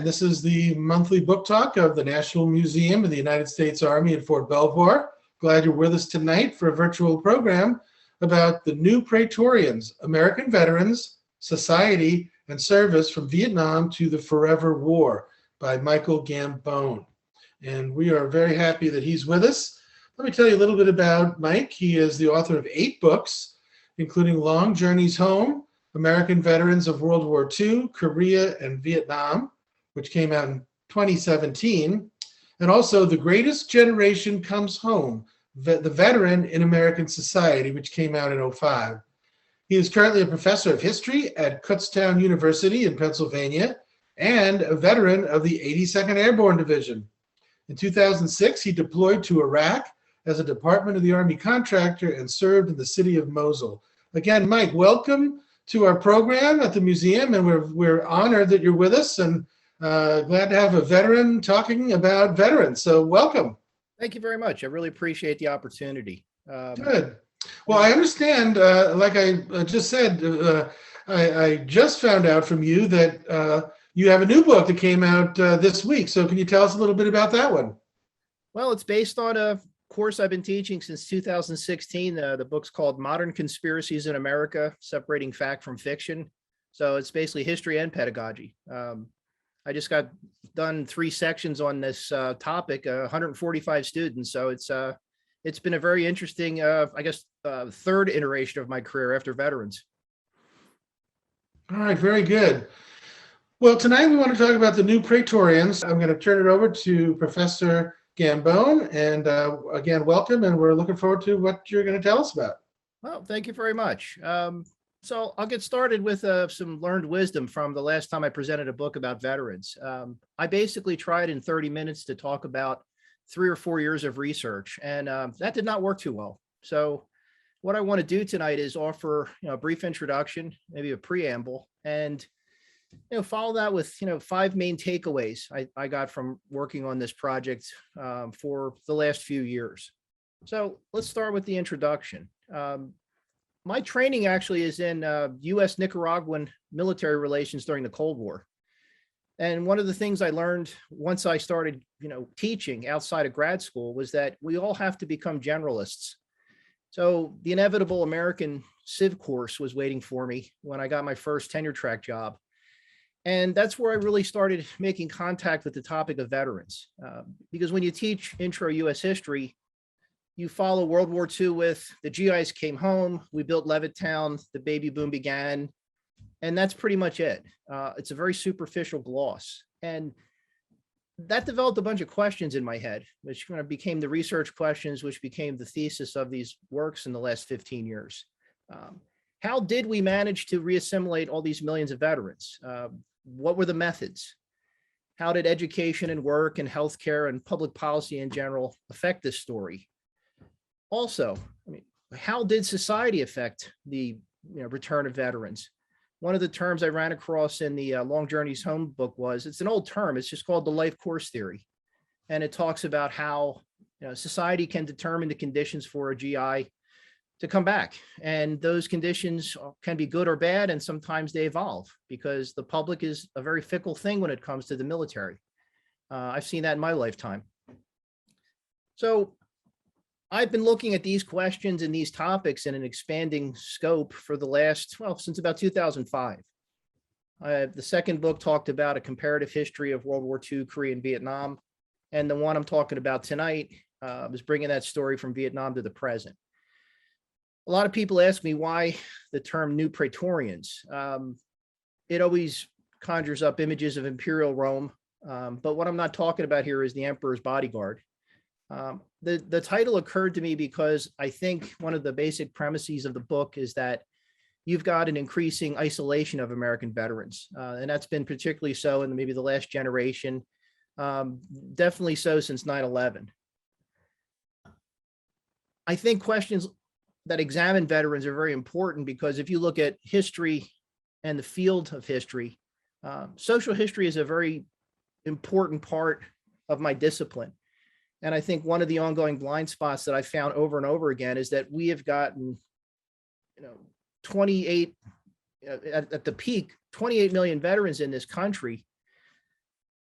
This is the monthly book talk of the National Museum of the United States Army at Fort Belvoir. Glad you're with us tonight for a virtual program about the new Praetorians, American veterans, society, and service from Vietnam to the Forever War by Michael Gambone. And we are very happy that he's with us. Let me tell you a little bit about Mike. He is the author of 8 books, including Long Journeys Home, American Veterans of World War II, Korea, and Vietnam, which came out in 2017, and also The Greatest Generation Comes Home, the Veteran in American Society, which came out in 2005. He is currently a professor of history at Kutztown University in Pennsylvania and a veteran of the 82nd Airborne Division. In 2006, he deployed to Iraq as a Department of the Army contractor and served in the city of Mosul. Again, Mike, welcome to our program at the museum, and we're honored that you're with us, and glad to have a veteran talking about veterans. So welcome. Thank you very much. I really appreciate the opportunity. Good. Well, I understand, like I just said, I just found out from you that you have a new book that came out this week. So can you tell us a little bit about that one? Well, it's based on a course I've been teaching since 2016. The book's called Modern Conspiracies in America, Separating Fact from Fiction. So it's basically history and pedagogy. I just got done 3 sections on this topic, 145 students. So it's been a very interesting, third iteration of my career after veterans. All right, very good. Well, tonight we want to talk about the new Praetorians. I'm going to turn it over to Professor Gambone, and again, welcome, and we're looking forward to what you're going to tell us about. Well, thank you very much. So I'll get started with some learned wisdom from the last time I presented a book about veterans. I basically tried in 30 minutes to talk about 3 or 4 years of research, and that did not work too well. So what I want to do tonight is offer a brief introduction, maybe a preamble, and follow that with 5 main takeaways I got from working on this project for the last few years. So let's start with the introduction. My training actually is in U.S. Nicaraguan military relations during the Cold War. And one of the things I learned once I started, teaching outside of grad school was that we all have to become generalists. So the inevitable American Civ course was waiting for me when I got my first tenure track job. And that's where I really started making contact with the topic of veterans. Because when you teach intro U.S. history, you follow World War II with the GIs came home, we built Levittown, the baby boom began, and that's pretty much it. It's a very superficial gloss. And that developed a bunch of questions in my head, which kind of became the research questions, which became the thesis of these works in the last 15 years. How did we manage to reassimilate all these millions of veterans? What were the methods? How did education and work and healthcare and public policy in general affect this story? Also, how did society affect the return of veterans? One of the terms I ran across in the Long Journeys Home book it's an old term. It's just called the life course theory. And it talks about how society can determine the conditions for a GI to come back. And those conditions can be good or bad, and sometimes they evolve because the public is a very fickle thing when it comes to the military. I've seen that in my lifetime. So I've been looking at these questions and these topics in an expanding scope for the last, since about 2005. The second book talked about a comparative history of World War II, Korea, and Vietnam. And the one I'm talking about tonight is bringing that story from Vietnam to the present. A lot of people ask me why the term new Praetorians. It always conjures up images of imperial Rome. But what I'm not talking about here is the emperor's bodyguard. The title occurred to me because I think one of the basic premises of the book is that you've got an increasing isolation of American veterans. And that's been particularly so in maybe the last generation, definitely so since 9/11. I think questions that examine veterans are very important because if you look at history and the field of history, social history is a very important part of my discipline. And I think one of the ongoing blind spots that I found over and over again is that we have gotten, 28 at the peak, 28 million veterans in this country.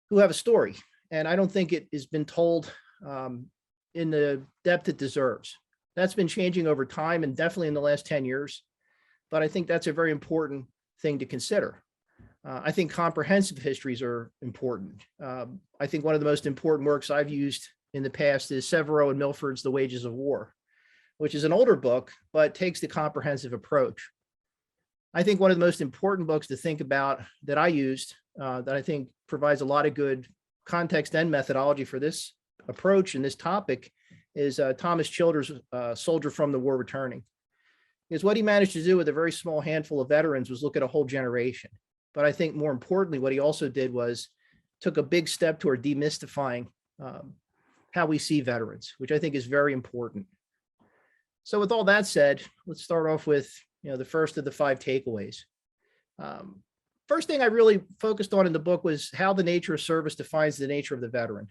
who have a story. And I don't think it has been told in the depth it deserves. That's been changing over time and definitely in the last 10 years. But I think that's a very important thing to consider. I think comprehensive histories are important. I think one of the most important works I've used in the past is Severo and Milford's The Wages of War, which is an older book, but takes the comprehensive approach. I think one of the most important books to think about that I used, that I think provides a lot of good context and methodology for this approach and this topic, is Thomas Childers' Soldier from the War Returning. Because what he managed to do with a very small handful of veterans was look at a whole generation. But I think more importantly, what he also did was took a big step toward demystifying how we see veterans, which I think is very important. So with all that said, let's start off with the first of the 5 takeaways. First thing I really focused on in the book was how the nature of service defines the nature of the veteran.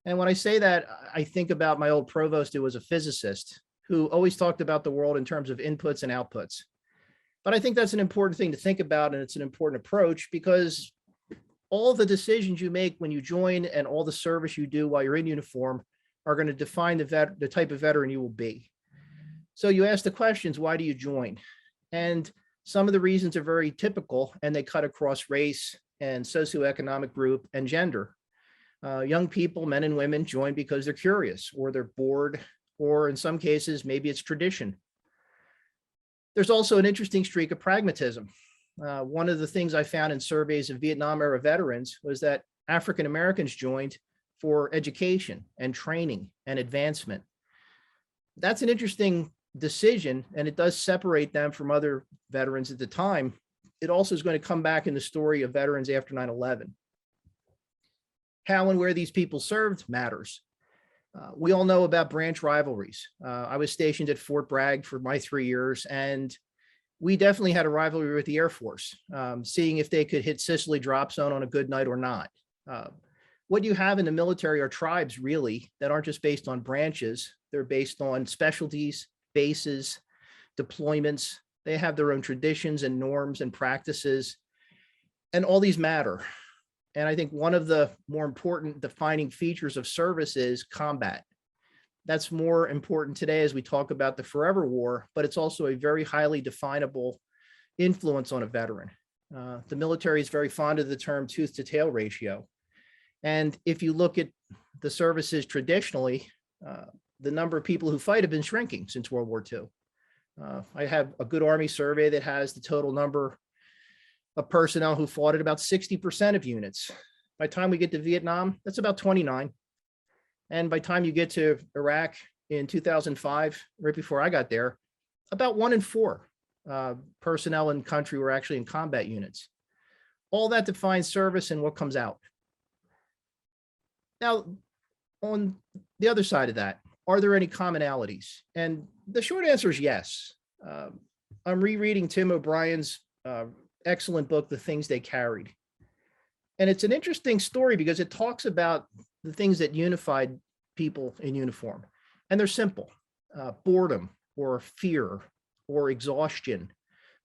And when I say that, I think about my old provost who was a physicist who always talked about the world in terms of inputs and outputs. But I think that's an important thing to think about, and it's an important approach because all the decisions you make when you join and all the service you do while you're in uniform are going to define the type of veteran you will be. So you ask the questions, why do you join? And some of the reasons are very typical, and they cut across race and socioeconomic group and gender. Young people, men and women, join because they're curious or they're bored, or in some cases, maybe it's tradition. There's also an interesting streak of pragmatism. One of the things I found in surveys of Vietnam era veterans was that African Americans joined for education and training and advancement. That's an interesting decision, and it does separate them from other veterans at the time. It also is going to come back in the story of veterans after 9/11. How and where these people served matters. We all know about branch rivalries. I was stationed at Fort Bragg for my 3 years, and we definitely had a rivalry with the Air Force, seeing if they could hit Sicily drop zone on a good night or not. What you have in the military are tribes, really, that aren't just based on branches. They're based on specialties, bases, deployments. They have their own traditions and norms and practices, and all these matter. And I think one of the more important defining features of service is combat. That's more important today as we talk about the forever war, but it's also a very highly definable influence on a veteran. The military is very fond of the term tooth to tail ratio. And if you look at the services traditionally, the number of people who fight have been shrinking since World War II. I have a good Army survey that has the total number of personnel who fought at about 60% of units. By the time we get to Vietnam, that's about 29. And by the time you get to Iraq in 2005, right before I got there, about 1 in 4 personnel in country were actually in combat units. All that defines service and what comes out. Now, on the other side of that, are there any commonalities? And the short answer is yes. I'm rereading Tim O'Brien's excellent book, The Things They Carried. And it's an interesting story because it talks about the things that unified people in uniform. And they're simple: boredom or fear or exhaustion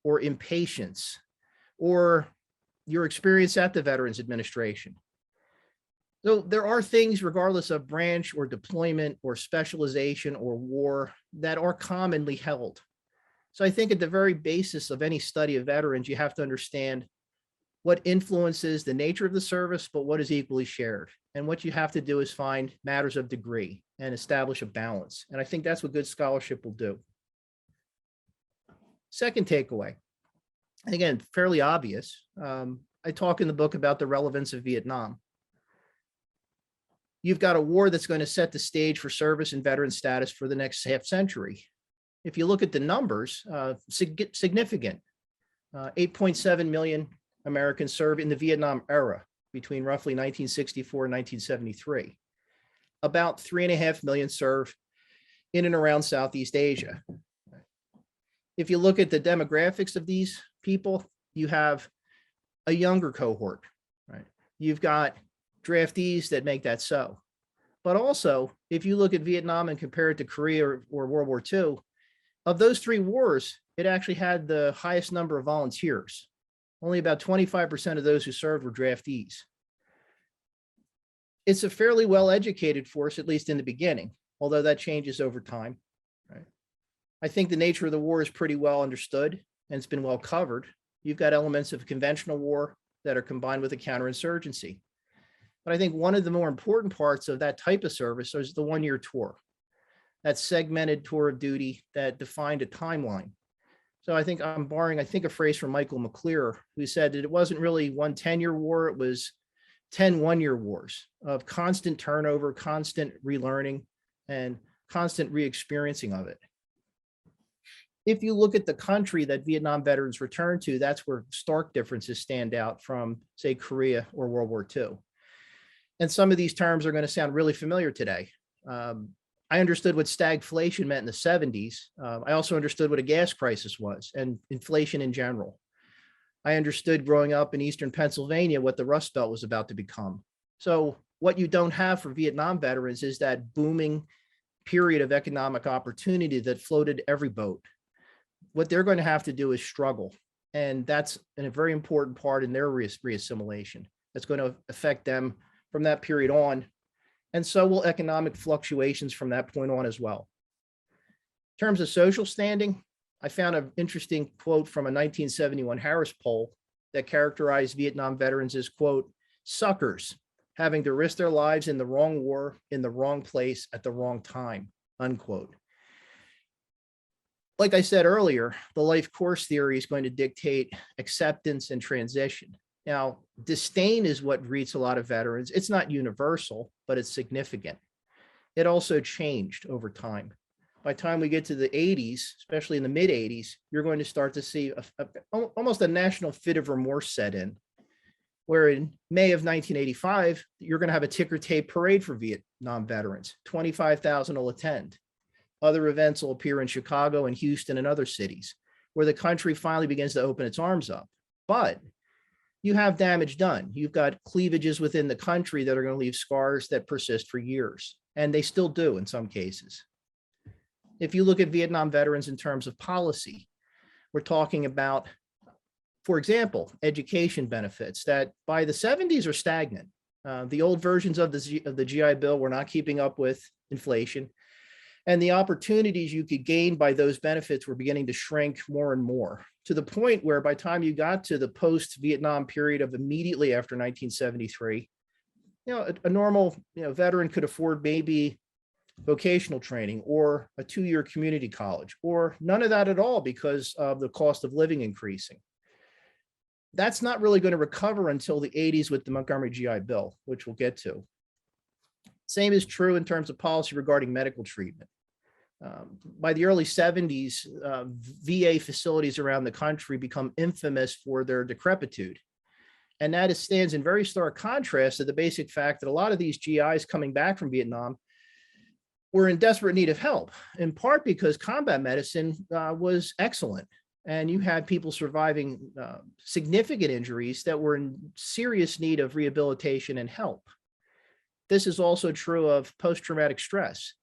or impatience or your experience at the Veterans Administration. So there are things, regardless of branch or deployment or specialization or war, that are commonly held. So I think at the very basis of any study of veterans, you have to understand what influences the nature of the service, but what is equally shared. And what you have to do is find matters of degree and establish a balance. And I think that's what good scholarship will do. Second takeaway, and again, fairly obvious. I talk in the book about the relevance of Vietnam. You've got a war that's going to set the stage for service and veteran status for the next half century. If you look at the numbers, significant. 8.7 million Americans served in the Vietnam era between roughly 1964 and 1973. About 3.5 million served in and around Southeast Asia. If you look at the demographics of these people, you have a younger cohort, right? You've got draftees that make that so. But also, if you look at Vietnam and compare it to Korea or World War II, of those 3 wars, it actually had the highest number of volunteers. Only about 25% of those who served were draftees. It's a fairly well-educated force, at least in the beginning, although that changes over time. Right? I think the nature of the war is pretty well understood and it's been well covered. You've got elements of conventional war that are combined with a counterinsurgency. But I think one of the more important parts of that type of service is the one-year tour, that segmented tour of duty that defined a timeline. So I think I'm borrowing, a phrase from Michael McClear, who said that it wasn't really one 10-year war, it was 10 one-year wars of constant turnover, constant relearning, and constant re-experiencing of it. If you look at the country that Vietnam veterans return to, that's where stark differences stand out from, say, Korea or World War II. And some of these terms are going to sound really familiar today. I understood what stagflation meant in the 70s. I also understood what a gas crisis was and inflation in general. I understood growing up in Eastern Pennsylvania what the Rust Belt was about to become. So what you don't have for Vietnam veterans is that booming period of economic opportunity that floated every boat. What they're going to have to do is struggle. And that's a very important part in their reassimilation. That's going to affect them from that period on. And so will economic fluctuations from that point on as well. In terms of social standing, I found an interesting quote from a 1971 Harris poll that characterized Vietnam veterans as, quote, suckers, having to risk their lives in the wrong war, in the wrong place, at the wrong time, unquote. Like I said earlier, the life course theory is going to dictate acceptance and transition. Now, disdain is what greets a lot of veterans. It's not universal, but it's significant. It also changed over time. By the time we get to the 80s, especially in the mid 80s, you're going to start to see almost a national fit of remorse set in, where in May of 1985, you're going to have a ticker tape parade for Vietnam veterans. 25,000 will attend. Other events will appear in Chicago and Houston and other cities, where the country finally begins to open its arms up. But you have damage done. You've got cleavages within the country that are going to leave scars that persist for years, and they still do in some cases. If you look at Vietnam veterans in terms of policy, we're talking about, for example, education benefits that by the 70s are stagnant. The old versions of the GI Bill were not keeping up with inflation, and the opportunities you could gain by those benefits were beginning to shrink more and more, to the point where by the time you got to the post-Vietnam period of immediately after 1973, a normal veteran could afford maybe vocational training or a 2-year community college, or none of that at all because of the cost of living increasing. That's not really going to recover until the 80s with the Montgomery GI Bill, which we'll get to. Same is true in terms of policy regarding medical treatment. By the early 70s, VA facilities around the country become infamous for their decrepitude. And that stands in very stark contrast to the basic fact that a lot of these GIs coming back from Vietnam were in desperate need of help, in part because combat medicine was excellent. And you had people surviving significant injuries that were in serious need of rehabilitation and help. This is also true of post-traumatic stress.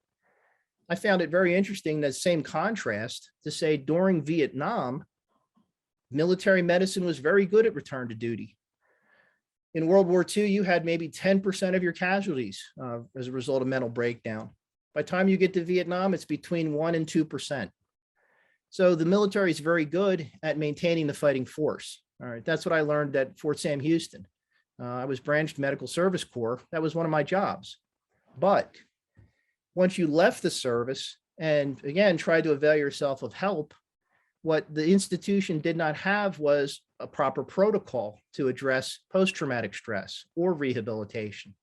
I found it very interesting, that same contrast, to say during Vietnam, military medicine was very good at return to duty. In World War II, you had maybe 10% of your casualties as a result of mental breakdown. By the time you get to Vietnam, it's between 1% and 2%. So the military is very good at maintaining the fighting force. All right, that's what I learned at Fort Sam Houston. I was branched Medical Service Corps. That was one of my jobs. But once you left the service and again tried to avail yourself of help, what the institution did not have was a proper protocol to address post-traumatic stress or rehabilitation.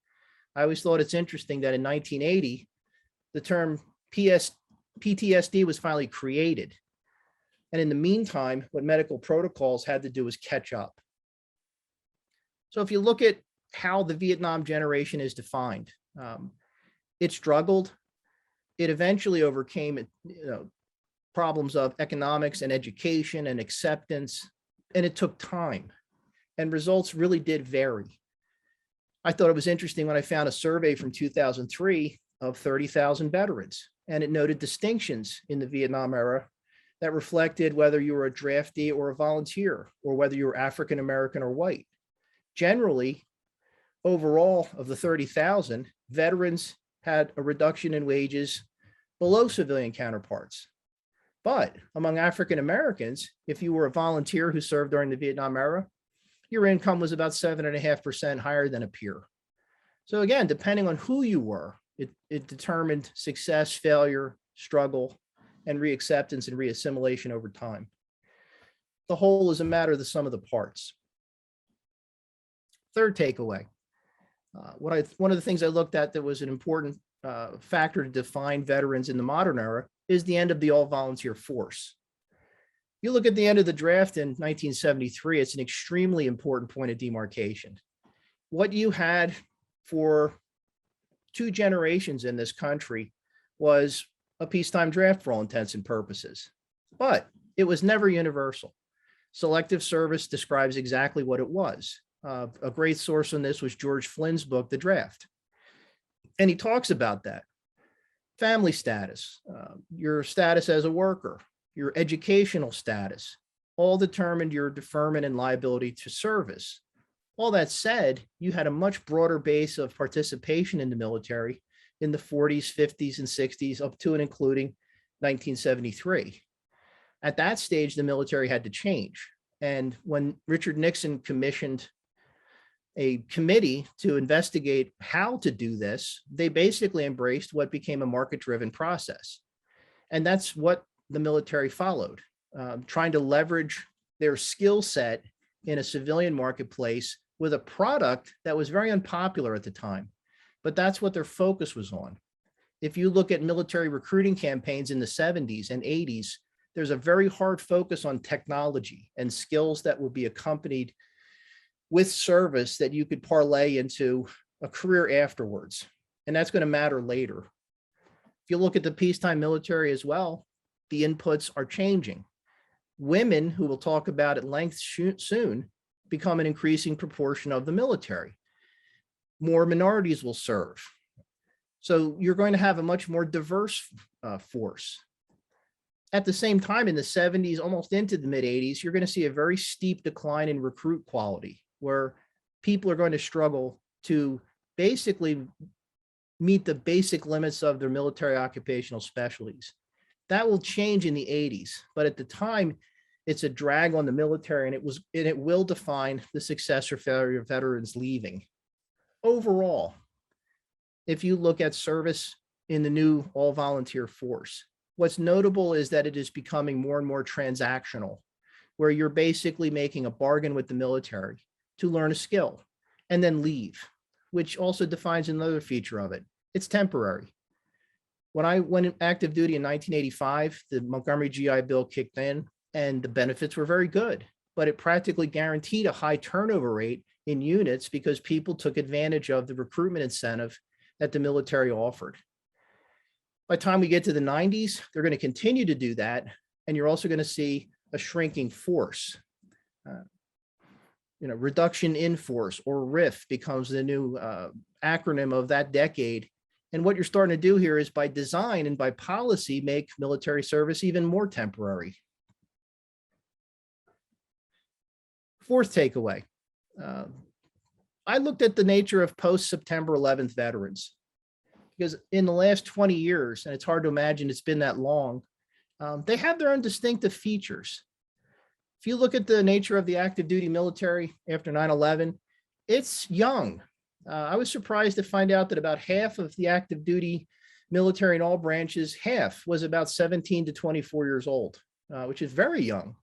I always thought it's interesting that in 1980, the term PTSD was finally created. And in the meantime, what medical protocols had to do was catch up. So if you look at how the Vietnam generation is defined, it struggled. It eventually overcame problems of economics and education and acceptance, and it took time. And results really did vary. I thought it was interesting when I found a survey from 2003 of 30,000 veterans, and it noted distinctions in the Vietnam era that reflected whether you were a draftee or a volunteer, or whether you were African American or white. Generally, overall of the 30,000, veterans had a reduction in wages below civilian counterparts. But among African Americans, if you were a volunteer who served during the Vietnam era, your income was about 7.5% higher than a peer. So again, depending on who you were, it determined success, failure, struggle, and reacceptance and reassimilation over time. The whole is a matter of the sum of the parts. Third takeaway. One of the things I looked at that was an important factor to define veterans in the modern era is the end of the all-volunteer force. You look at the end of the draft in 1973, it's an extremely important point of demarcation. What you had for 2 generations in this country was a peacetime draft for all intents and purposes, but it was never universal. Selective service describes exactly what it was. A great source on this was George Flynn's book, The Draft. And he talks about that. Family status, your status as a worker, your educational status, all determined your deferment and liability to service. All that said, you had a much broader base of participation in the military in the 40s, 50s, and 60s, up to and including 1973. At that stage, the military had to change. And when Richard Nixon commissioned a committee to investigate how to do this, they basically embraced what became a market-driven process. And that's what the military followed, trying to leverage their skill set in a civilian marketplace with a product that was very unpopular at the time. But that's what their focus was on. If you look at military recruiting campaigns in the 70s and 80s, there's a very hard focus on technology and skills that will be accompanied with service that you could parlay into a career afterwards. And that's going to matter later. If you look at the peacetime military as well, the inputs are changing. Women, who we'll talk about at length soon, become an increasing proportion of the military. More minorities will serve. So you're going to have a much more diverse force. At the same time, in the 70s, almost into the mid 80s, you're going to see a very steep decline in recruit quality, where people are going to struggle to basically meet the basic limits of their military occupational specialties. That will change in the 80s, but at the time, it's a drag on the military, and it will define the success or failure of veterans leaving. Overall, if you look at service in the new all-volunteer force, what's notable is that it is becoming more and more transactional, where you're basically making a bargain with the military to learn a skill and then leave, which also defines another feature of it. It's temporary. When I went active duty in 1985, the Montgomery GI Bill kicked in and the benefits were very good, but it practically guaranteed a high turnover rate in units because people took advantage of the recruitment incentive that the military offered. By the time we get to the 90s, they're going to continue to do that. And you're also going to see a shrinking force. Reduction in force, or RIF, becomes the new acronym of that decade. And what you're starting to do here is, by design and by policy, make military service even more temporary. Fourth takeaway. I looked at the nature of post-September 11th veterans, because in the last 20 years, and it's hard to imagine it's been that long, they have their own distinctive features. If you look at the nature of the active duty military after 9/11, it's young. I was surprised to find out that about half of the active duty military in all branches, half was about 17 to 24 years old, which is very young.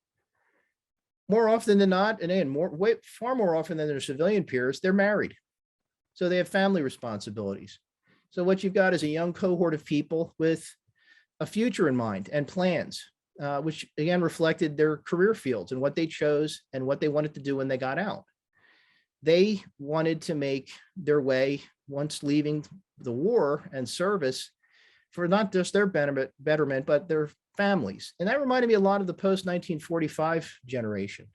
More often than not, and far more often than their civilian peers, they're married. So they have family responsibilities. So what you've got is a young cohort of people with a future in mind and plans, which again reflected their career fields and what they chose and what they wanted to do when they got out. They wanted to make their way, once leaving the war and service, for not just their betterment, but their families. And that reminded me a lot of the post-1945 generation.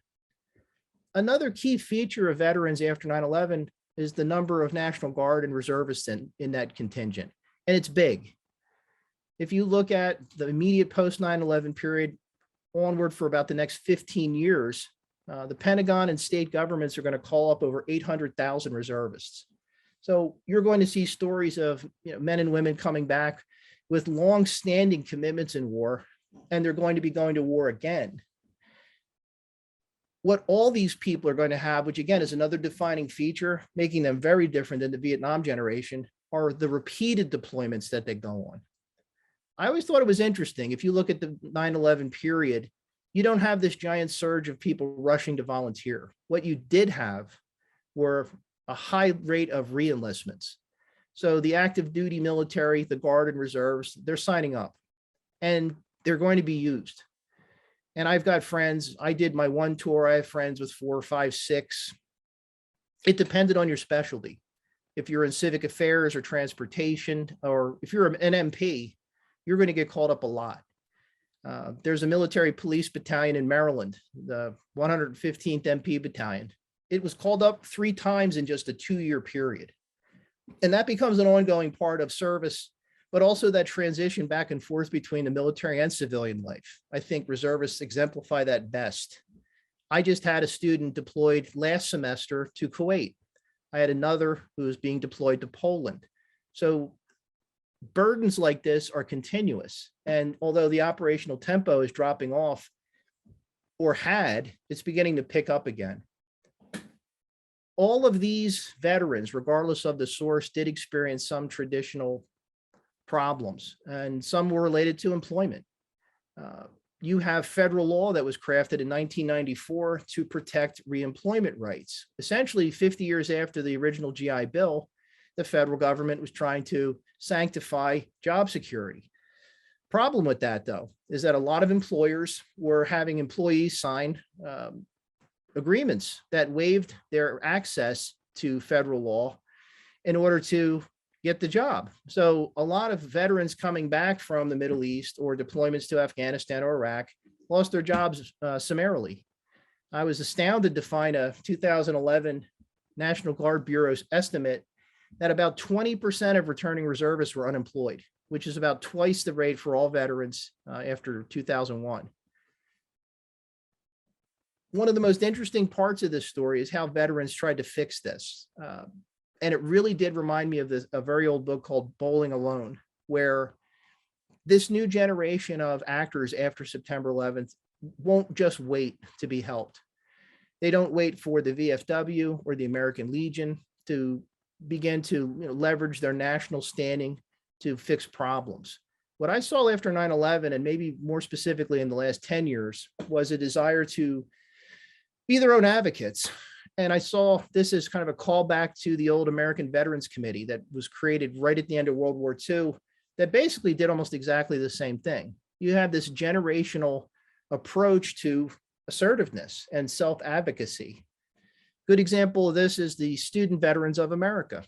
Another key feature of veterans after 9/11 is the number of National Guard and reservists in that contingent. And it's big. If you look at the immediate post 9/11 period onward for about the next 15 years, the Pentagon and state governments are going to call up over 800,000 reservists. So you're going to see stories of men and women coming back with long-standing commitments in war, and they're going to be going to war again. What all these people are going to have, which again is another defining feature, making them very different than the Vietnam generation, are the repeated deployments that they go on. I always thought it was interesting. If you look at the 9/11 period, you don't have this giant surge of people rushing to volunteer. What you did have were a high rate of re-enlistments. So the active duty military, the Guard and reserves, they're signing up and they're going to be used. And I've got friends, I did my one tour, I have friends with 4, 5, 6. It depended on your specialty. If you're in civic affairs or transportation, or if you're an MP, you're going to get called up a lot. There's a military police battalion in Maryland, the 115th MP battalion. It was called up 3 times in just a 2-year period. And that becomes an ongoing part of service, but also that transition back and forth between the military and civilian life. I think reservists exemplify that best. I just had a student deployed last semester to Kuwait. I had another who was being deployed to Poland. So burdens like this are continuous. And although the operational tempo is dropping off, or it's beginning to pick up again. All of these veterans, regardless of the source, did experience some traditional problems, and some were related to employment. You have federal law that was crafted in 1994 to protect reemployment rights. Essentially, 50 years after the original GI Bill, the federal government was trying to sanctify job security. Problem with that, though, is that a lot of employers were having employees sign agreements that waived their access to federal law in order to get the job. So a lot of veterans coming back from the Middle East or deployments to Afghanistan or Iraq lost their jobs summarily. I was astounded to find a 2011 National Guard Bureau's estimate that about 20% of returning reservists were unemployed, which is about twice the rate for all veterans after 2001. One of the most interesting parts of this story is how veterans tried to fix this. And it really did remind me of a very old book called Bowling Alone, where this new generation of actors after September 11th won't just wait to be helped. They don't wait for the VFW or the American Legion to begin to leverage their national standing to fix problems. What I saw after 9/11, and maybe more specifically in the last 10 years, was a desire to be their own advocates. And I saw this as kind of a callback to the old American Veterans Committee that was created right at the end of World War II that basically did almost exactly the same thing. You have this generational approach to assertiveness and self-advocacy. Good example of this is the Student Veterans of America,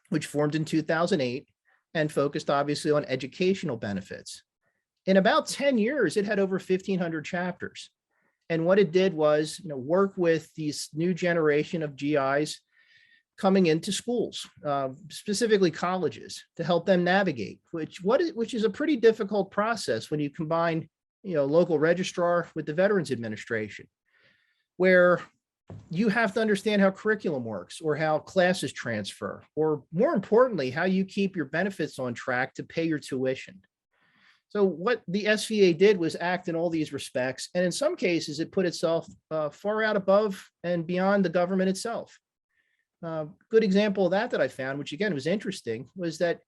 which formed in 2008 and focused obviously on educational benefits. In about 10 years, it had over 1,500 chapters. And what it did was work with these new generation of GIs coming into schools, specifically colleges, to help them navigate, which is a pretty difficult process when you combine local registrar with the Veterans Administration, where you have to understand how curriculum works or how classes transfer, or more importantly, how you keep your benefits on track to pay your tuition. So what the SVA did was act in all these respects. And in some cases, it put itself far out above and beyond the government itself. Good example of that I found, which again was interesting, was that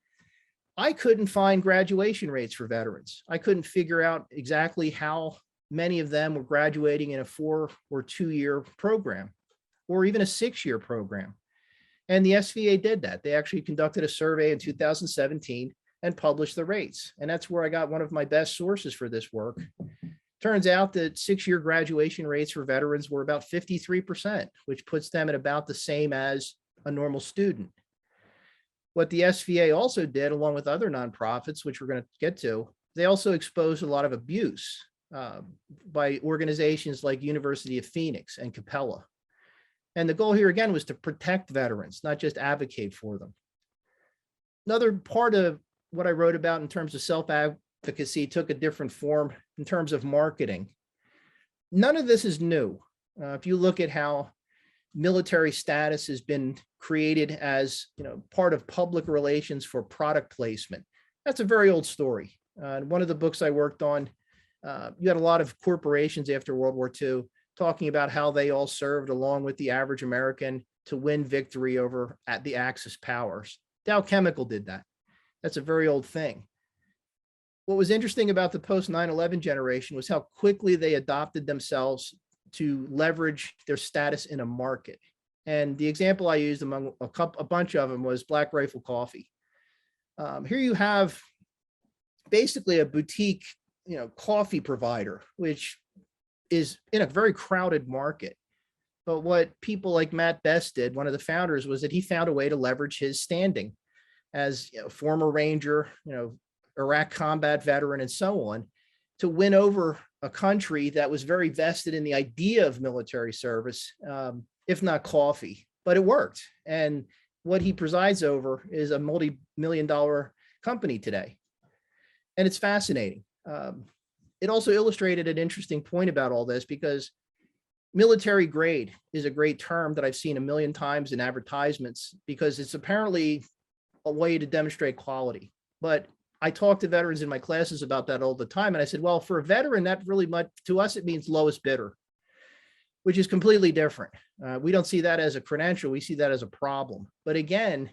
I couldn't find graduation rates for veterans. I couldn't figure out exactly how many of them were graduating in a 4 or 2 year program, or even a 6-year program. And the SVA did that. They actually conducted a survey in 2017 and published the rates. And that's where I got one of my best sources for this work. Turns out that 6-year graduation rates for veterans were about 53%, which puts them at about the same as a normal student. What the SVA also did, along with other nonprofits, which we're going to get to, they also exposed a lot of abuse by organizations like University of Phoenix and Capella. And the goal here again was to protect veterans, not just advocate for them. Another part of what I wrote about in terms of self-advocacy took a different form in terms of marketing. None of this is new. If you look at how military status has been created as, part of public relations for product placement. That's a very old story. One of the books I worked on, you had a lot of corporations after World War II talking about how they all served along with the average American to win victory over at the Axis powers. Dow Chemical did that. That's a very old thing. What was interesting about the post 9/11 generation was how quickly they adopted themselves to leverage their status in a market. And the example I used among a bunch of them was Black Rifle Coffee. Here you have basically a boutique, coffee provider, which is in a very crowded market. But what people like Matt Best did, one of the founders, was that he found a way to leverage his standing as former Ranger, Iraq combat veteran, and so on, to win over a country that was very vested in the idea of military service, if not coffee. But it worked. And what he presides over is a multi-million-dollar company today. And it's fascinating. It also illustrated an interesting point about all this, because military grade is a great term that I've seen a million times in advertisements, because it's apparently a way to demonstrate quality. But I talk to veterans in my classes about that all the time. And I said, well, for a veteran, that really much, to us, it means lowest bidder, which is completely different. We don't see that as a credential. We see that as a problem. But again,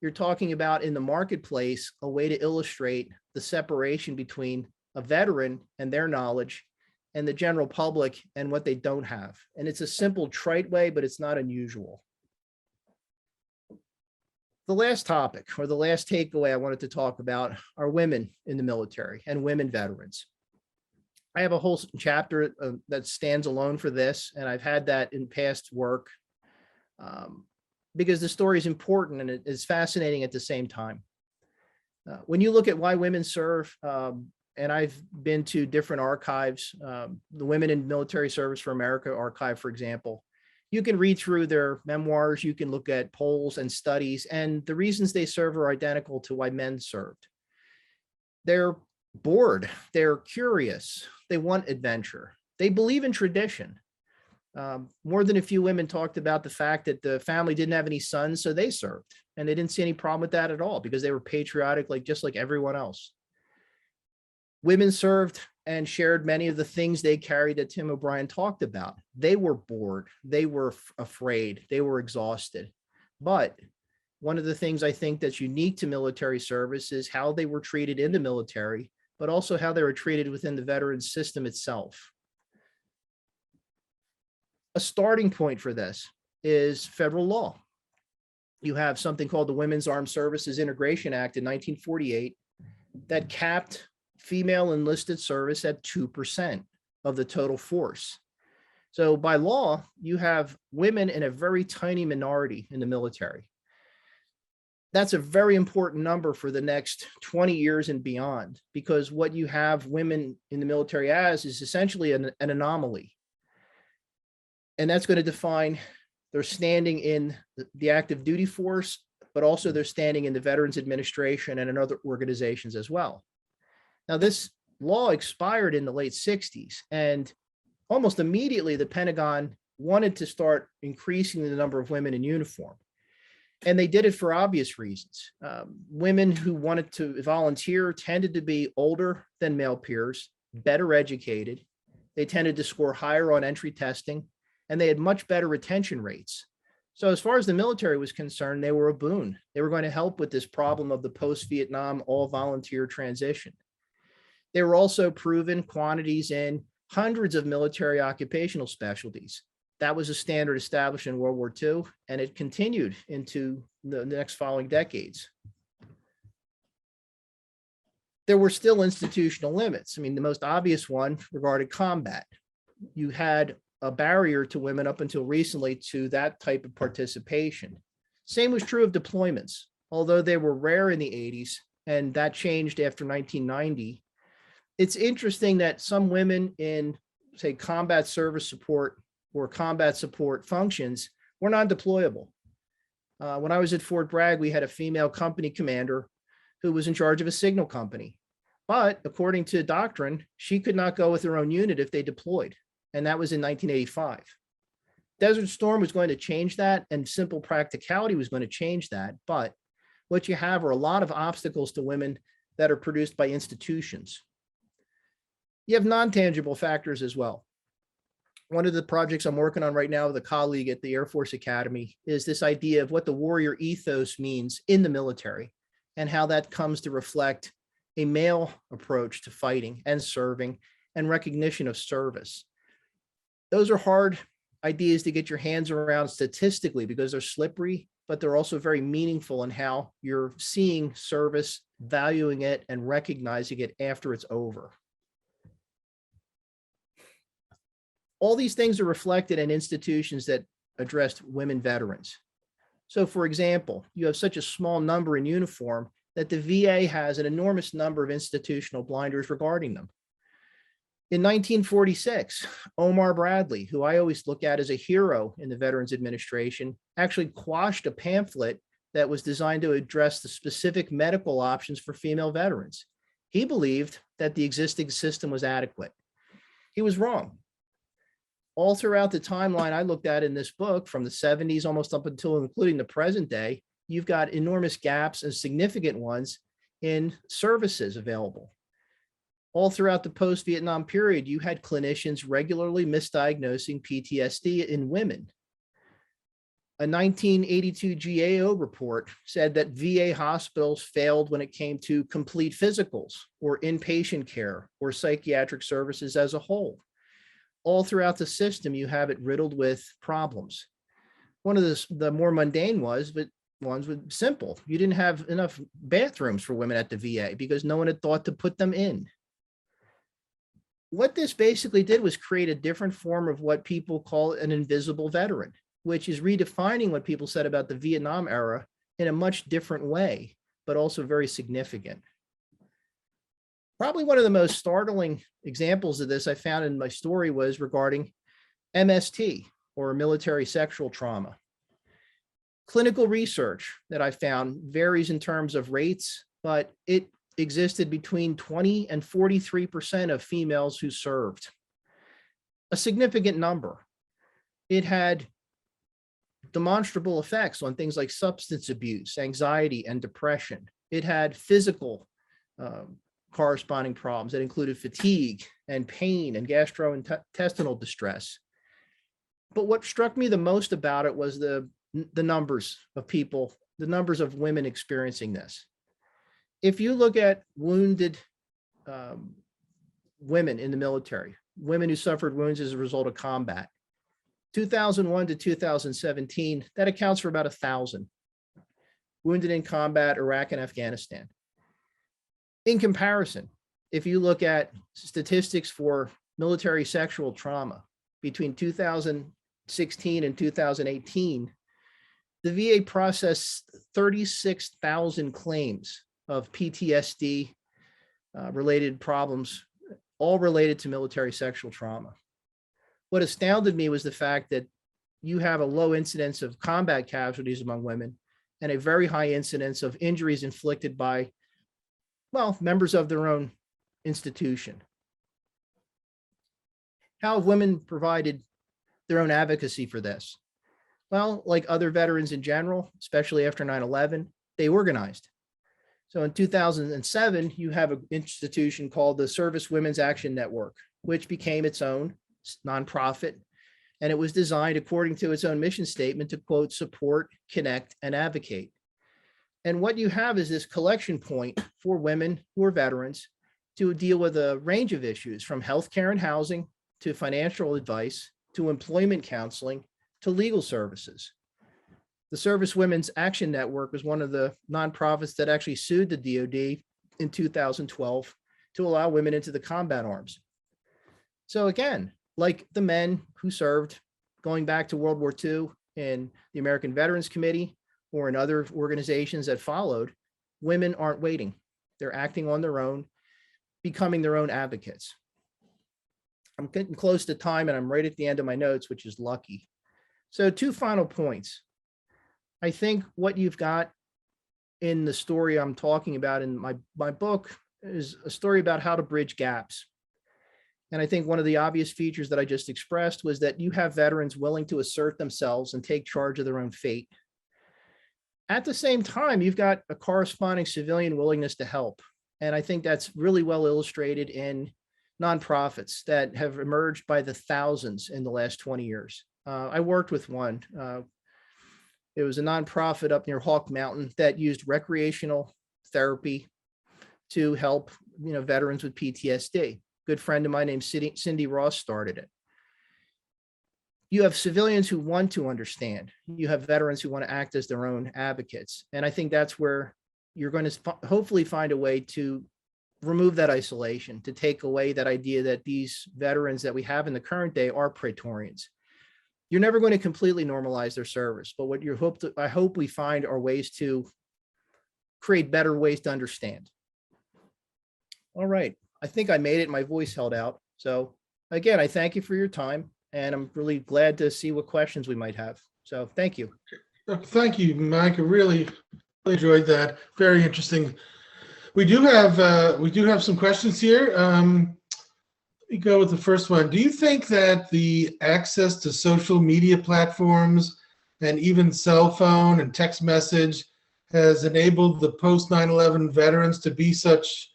you're talking about in the marketplace, a way to illustrate the separation between a veteran and their knowledge and the general public and what they don't have. And it's a simple, trite way, but it's not unusual. The last topic, or the last takeaway I wanted to talk about, are women in the military and women veterans. I have a whole chapter that stands alone for this, and I've had that in past work because the story is important and it is fascinating at the same time. When you look at why women serve, and I've been to different archives, the Women in Military Service for America archive, for example, you can read through their memoirs, you can look at polls and studies, and the reasons they serve are identical to why men served. They're bored, they're curious, they want adventure, they believe in tradition. More than a few women talked about the fact that the family didn't have any sons, so they served, and they didn't see any problem with that at all because they were patriotic, just like everyone else. Women served and shared many of the things they carried that Tim O'Brien talked about. They were bored, they were afraid, they were exhausted. But one of the things I think that's unique to military service is how they were treated in the military, but also how they were treated within the veteran system itself. A starting point for this is federal law. You have something called the Women's Armed Services Integration Act in 1948 that capped female enlisted service at 2% of the total force. So by law, you have women in a very tiny minority in the military. That's a very important number for the next 20 years and beyond, because what you have women in the military as is essentially an anomaly. And that's going to define their standing in the active duty force, but also their standing in the Veterans Administration and in other organizations as well. Now, this law expired in the late 60s, and almost immediately the Pentagon wanted to start increasing the number of women in uniform. And they did it for obvious reasons. Women who wanted to volunteer tended to be older than male peers, better educated. They tended to score higher on entry testing, and they had much better retention rates. So as far as the military was concerned, they were a boon. They were going to help with this problem of the post-Vietnam all-volunteer transition. They were also proven quantities in hundreds of military occupational specialties. That was a standard established in World War II, and it continued into the next following decades. There were still institutional limits. I mean, the most obvious one regarded combat. You had a barrier to women up until recently to that type of participation. Same was true of deployments, although they were rare in the 80s, and that changed after 1990. It's interesting that some women in, say, combat service support or combat support functions were non-deployable. When I was at Fort Bragg, we had a female company commander who was in charge of a signal company. But according to doctrine, she could not go with her own unit if they deployed. And that was in 1985. Desert Storm was going to change that, and simple practicality was going to change that. But what you have are a lot of obstacles to women that are produced by institutions. You have non-tangible factors as well. One of the projects I'm working on right now with a colleague at the Air Force Academy is this idea of what the warrior ethos means in the military and how that comes to reflect a male approach to fighting and serving and recognition of service. Those are hard ideas to get your hands around statistically because they're slippery, but they're also very meaningful in how you're seeing service, valuing it, and recognizing it after it's over. All these things are reflected in institutions that addressed women veterans. So for example, you have such a small number in uniform that the VA has an enormous number of institutional blinders regarding them. In 1946, Omar Bradley, who I always look at as a hero in the Veterans Administration, actually quashed a pamphlet that was designed to address the specific medical options for female veterans. He believed that the existing system was adequate. He was wrong. All throughout the timeline I looked at in this book, from the 70s almost up until including the present day, you've got enormous gaps and significant ones in services available. All throughout the post-Vietnam period, you had clinicians regularly misdiagnosing PTSD in women. A 1982 GAO report said that VA hospitals failed when it came to complete physicals or inpatient care or psychiatric services as a whole. All throughout the system, you have it riddled with problems. One of the more mundane ones was simple. You didn't have enough bathrooms for women at the VA because no one had thought to put them in. What this basically did was create a different form of what people call an invisible veteran, which is redefining what people said about the Vietnam era in a much different way, but also very significant. Probably one of the most startling examples of this I found in my story was regarding MST, or military sexual trauma. Clinical research that I found varies in terms of rates, but it existed between 20 and 43% of females who served. A significant number. It had demonstrable effects on things like substance abuse, anxiety, and depression. It had physical corresponding problems that included fatigue and pain and gastrointestinal distress. But what struck me the most about it was the numbers of people, the numbers of women experiencing this. If you look at wounded women in the military, women who suffered wounds as a result of combat, 2001 to 2017, that accounts for about 1,000 wounded in combat, Iraq and Afghanistan. In comparison, if you look at statistics for military sexual trauma between 2016 and 2018, the VA processed 36,000 claims of PTSD related problems, all related to military sexual trauma. What astounded me was the fact that you have a low incidence of combat casualties among women and a very high incidence of injuries inflicted by, well, members of their own institution. How have women provided their own advocacy for this? Well, like other veterans in general, especially after 9/11, they organized. So in 2007, you have an institution called the Service Women's Action Network, which became its own nonprofit, and it was designed according to its own mission statement to, quote, support, connect, and advocate. And what you have is this collection point for women who are veterans to deal with a range of issues, from healthcare and housing to financial advice to employment counseling to legal services. The Service Women's Action Network was one of the nonprofits that actually sued the DoD in 2012 to allow women into the combat arms. So again, like the men who served going back to World War II in the American Veterans Committee or in other organizations that followed, women aren't waiting. They're acting on their own, becoming their own advocates. I'm getting close to time and I'm right at the end of my notes, which is lucky. So 2 final points. I think what you've got in the story I'm talking about in my book is a story about how to bridge gaps. And I think one of the obvious features that I just expressed was that you have veterans willing to assert themselves and take charge of their own fate. At the same time, you've got a corresponding civilian willingness to help. And I think that's really well illustrated in nonprofits that have emerged by the thousands in the last 20 years. I worked with one. It was a nonprofit up near Hawk Mountain that used recreational therapy to help, veterans with PTSD. Good friend of mine named Cindy Ross started it. You have civilians who want to understand. You have veterans who want to act as their own advocates. And I think that's where you're going to hopefully find a way to remove that isolation, to take away that idea that these veterans that we have in the current day are Praetorians. You're never going to completely normalize their service, but what I hope we find are ways to create better ways to understand. All right. I think I made it. My voice held out. So again, I thank you for your time, and I'm really glad to see what questions we might have. So thank you. Thank you, Mike. I really enjoyed that. Very interesting. We do have some questions here. We go with the first one. Do you think that the access to social media platforms and even cell phone and text message has enabled the post 9/11 veterans to be such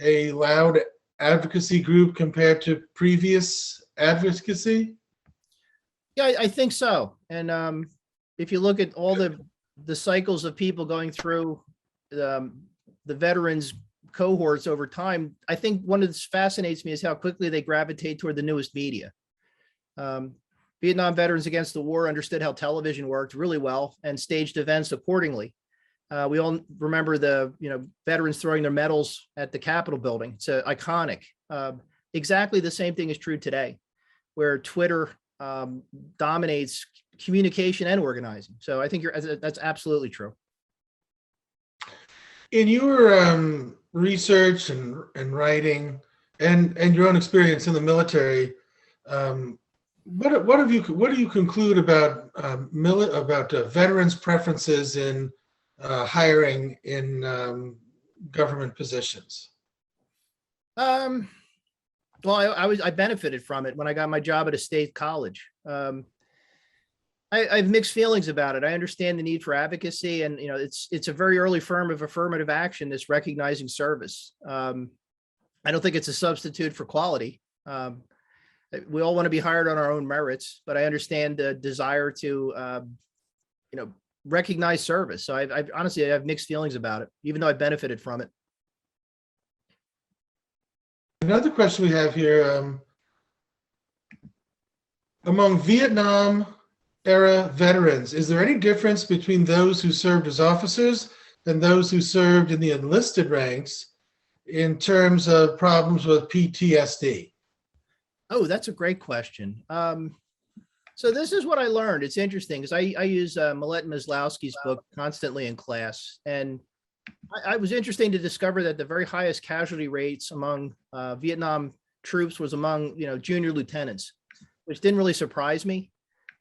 a loud advocacy group compared to previous advocacy? Yeah, I think so. And if you look at all the cycles of people going through the veterans cohorts over time, I think one of this fascinates me is how quickly they gravitate toward the newest media. Vietnam Veterans Against the War understood how television worked really well and staged events accordingly. We all remember the veterans throwing their medals at the Capitol building. It's iconic. Exactly the same thing is true today, where Twitter dominates communication and organizing. So I think that's absolutely true. In your research and writing and your own experience in the military, what do you conclude about veterans' preferences in hiring in government positions? Well, I benefited from it when I got my job at a state college. I have mixed feelings about it. I understand the need for advocacy, and it's a very early form of affirmative action, this recognizing service. I don't think it's a substitute for quality. We all want to be hired on our own merits, but I understand the desire to recognize service. So I honestly have mixed feelings about it, even though I benefited from it. Another question we have here, among Vietnam era veterans, is there any difference between those who served as officers and those who served in the enlisted ranks in terms of problems with PTSD? Oh, that's a great question. So this is what I learned. It's interesting because I use Millett Maslowski's book constantly in class, and I was interesting to discover that the very highest casualty rates among Vietnam troops was among junior lieutenants, which didn't really surprise me.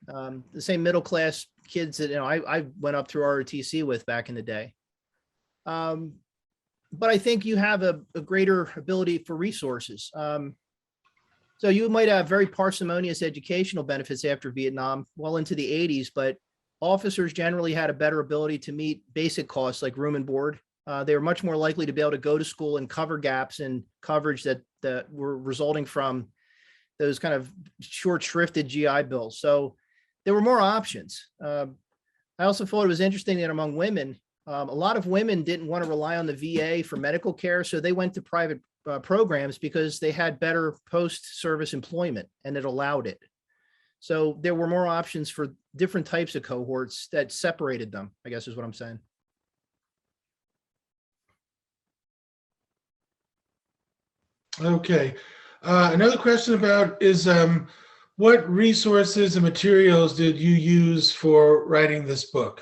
The same middle class kids that I went up through ROTC with back in the day. But I think you have a greater ability for resources. So you might have very parsimonious educational benefits after Vietnam, well into the 80s, but officers generally had a better ability to meet basic costs like room and board. They were much more likely to be able to go to school and cover gaps in coverage that were resulting from those kind of short-shrifted GI bills. So there were more options. I also thought it was interesting that among women, a lot of women didn't want to rely on the VA for medical care, so they went to private programs because they had better post-service employment, and it allowed it. So there were more options for different types of cohorts that separated them, I guess is what I'm saying. Okay. Another question about is what resources and materials did you use for writing this book?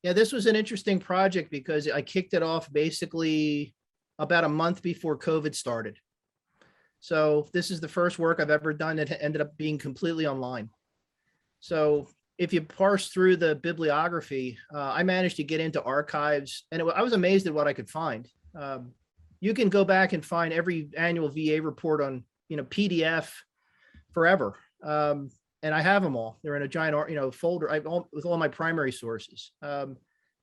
Yeah, this was an interesting project because I kicked it off basically about a month before COVID started. So this is the first work I've ever done that ended up being completely online. So if you parse through the bibliography, I managed to get into archives, and I was amazed at what I could find. You can go back and find every annual VA report on PDF forever. And I have them all. They're in a giant, folder with all my primary sources.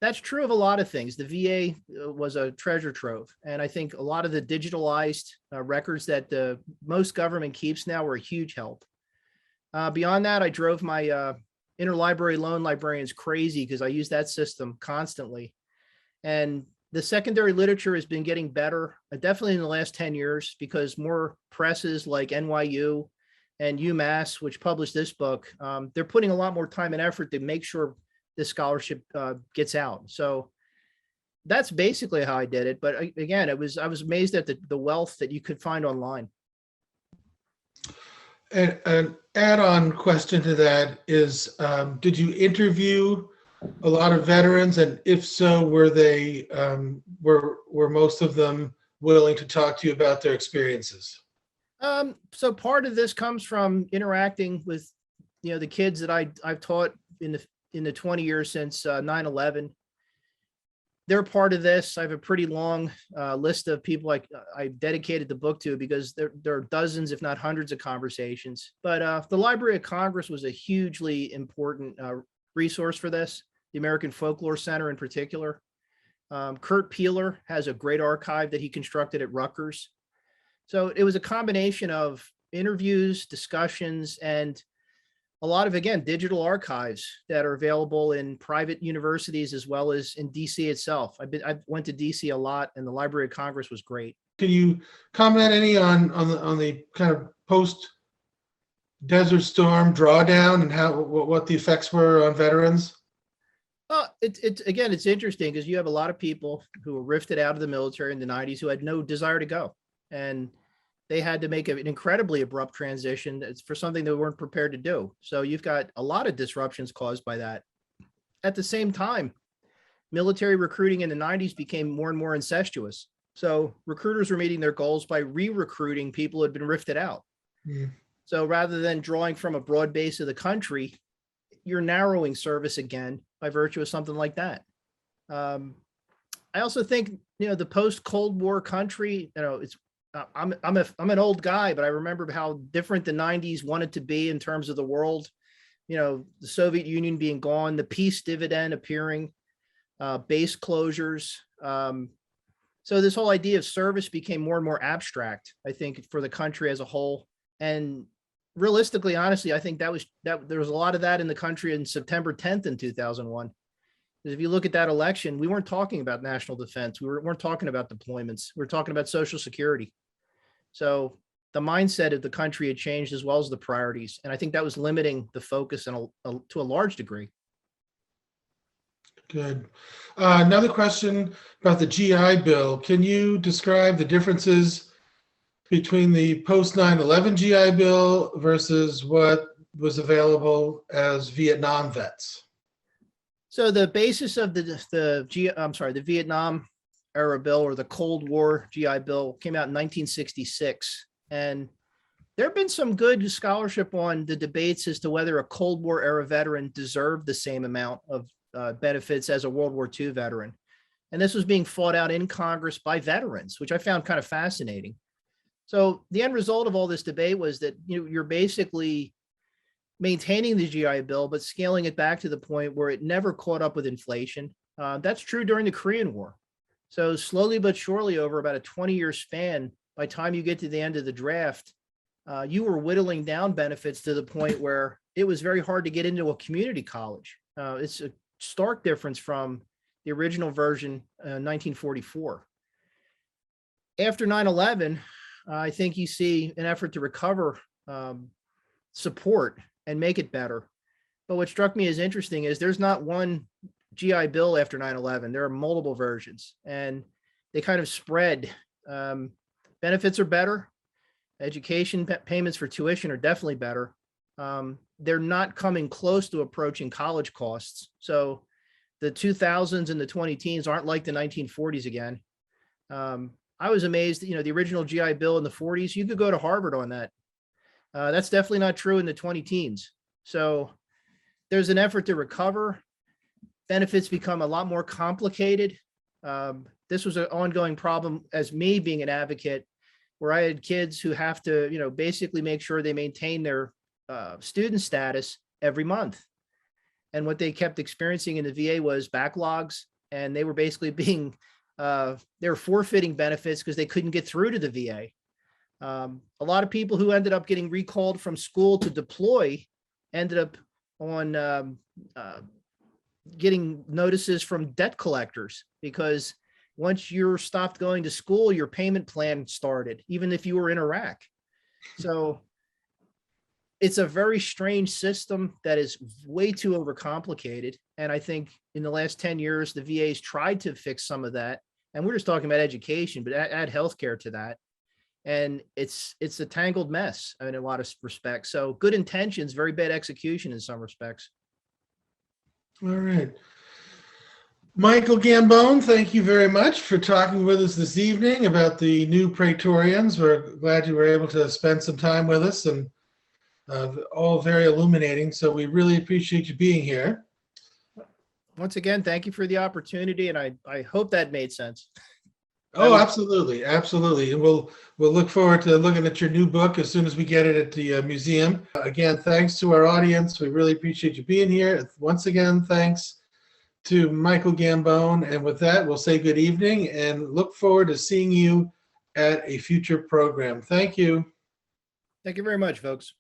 That's true of a lot of things. The VA was a treasure trove. And I think a lot of the digitalized records that most government keeps now were a huge help. Beyond that, I drove my interlibrary loan librarians crazy because I use that system constantly. And the secondary literature has been getting better, definitely in the last 10 years, because more presses like NYU and UMass, which published this book, they're putting a lot more time and effort to make sure this scholarship gets out. So that's basically how I did it. But again, I was amazed at the wealth that you could find online. And an add-on question to that is, did you interview a lot of veterans, and if so, were they were most of them willing to talk to you about their experiences? So part of this comes from interacting with, the kids that I've taught in the 20 years since 9/11. They're part of this. I have a pretty long list of people I dedicated the book to, because there are dozens, if not hundreds, of conversations. But the Library of Congress was a hugely important resource for this, the American Folklore Center in particular. Kurt Peeler has a great archive that he constructed at Rutgers. So it was a combination of interviews, discussions, and a lot of, again, digital archives that are available in private universities as well as in DC itself. I went to DC a lot, and the Library of Congress was great. Can you comment any on the kind of post Desert Storm drawdown and what the effects were on veterans? It's interesting because you have a lot of people who were rifted out of the military in the 90s who had no desire to go, and they had to make an incredibly abrupt transition for something they weren't prepared to do. So you've got a lot of disruptions caused by that. At the same time, military recruiting in the 90s became more and more incestuous. So recruiters were meeting their goals by re-recruiting people who had been rifted out. Mm. So rather than drawing from a broad base of the country, you're narrowing service again by virtue of something like that. I also think, the post-Cold War country, I'm an old guy, but I remember how different the 90s wanted to be in terms of the world. The Soviet Union being gone, the peace dividend appearing, base closures. So this whole idea of service became more and more abstract, I think, for the country as a whole. And realistically, honestly, I think there was a lot of that in the country in September 10th in 2001. Because if you look at that election, we weren't talking about national defense. We weren't talking about deployments. We were talking about Social Security. So the mindset of the country had changed as well as the priorities. And I think that was limiting the focus to a large degree. Good. Another question about the GI Bill. Can you describe the differences between the post 9/11 GI Bill versus what was available as Vietnam vets? So the basis of the Vietnam era bill, or the Cold War GI Bill, came out in 1966. And there have been some good scholarship on the debates as to whether a Cold War era veteran deserved the same amount of benefits as a World War II veteran. And this was being fought out in Congress by veterans, which I found kind of fascinating. So the end result of all this debate was that you're basically maintaining the GI Bill, but scaling it back to the point where it never caught up with inflation. That's true during the Korean War. So slowly but surely, over about a 20-year span, by the time you get to the end of the draft, you were whittling down benefits to the point where it was very hard to get into a community college. It's a stark difference from the original version, 1944. After 9/11, I think you see an effort to recover support and make it better. But what struck me as interesting is there's not one GI Bill after 9/11. There are multiple versions, and they kind of spread. Benefits are better. Education payments for tuition are definitely better. They're not coming close to approaching college costs. So the 2000s and the 2010s aren't like the 1940s again. I was amazed, the original GI Bill in the 40s, you could go to Harvard on that. That's definitely not true in the 2010s. So there's an effort to recover. Benefits become a lot more complicated. This was an ongoing problem as me being an advocate. where I had kids who have to, basically make sure they maintain their student status every month. And what they kept experiencing in the VA was backlogs, and they were basically they were forfeiting benefits because they couldn't get through to the VA. A lot of people who ended up getting recalled from school to deploy ended up on getting notices from debt collectors, because once you're stopped going to school, your payment plan started, even if you were in Iraq. So it's a very strange system that is way too overcomplicated. And I think in the last 10 years, the VA's tried to fix some of that. And we're just talking about education, but add healthcare to that. And it's a tangled mess in a lot of respects. So good intentions, very bad execution in some respects. All right. Michael Gambone, thank you very much for talking with us this evening about the new Praetorians. We're glad you were able to spend some time with us, and all very illuminating. So we really appreciate you being here. Once again, thank you for the opportunity, and I hope that made sense. Oh, absolutely, absolutely. And we'll look forward to looking at your new book as soon as we get it at the museum. Again, thanks to our audience. We really appreciate you being here. Once again, thanks to Michael Gambone. And with that, we'll say good evening and look forward to seeing you at a future program. Thank you. Thank you very much, folks.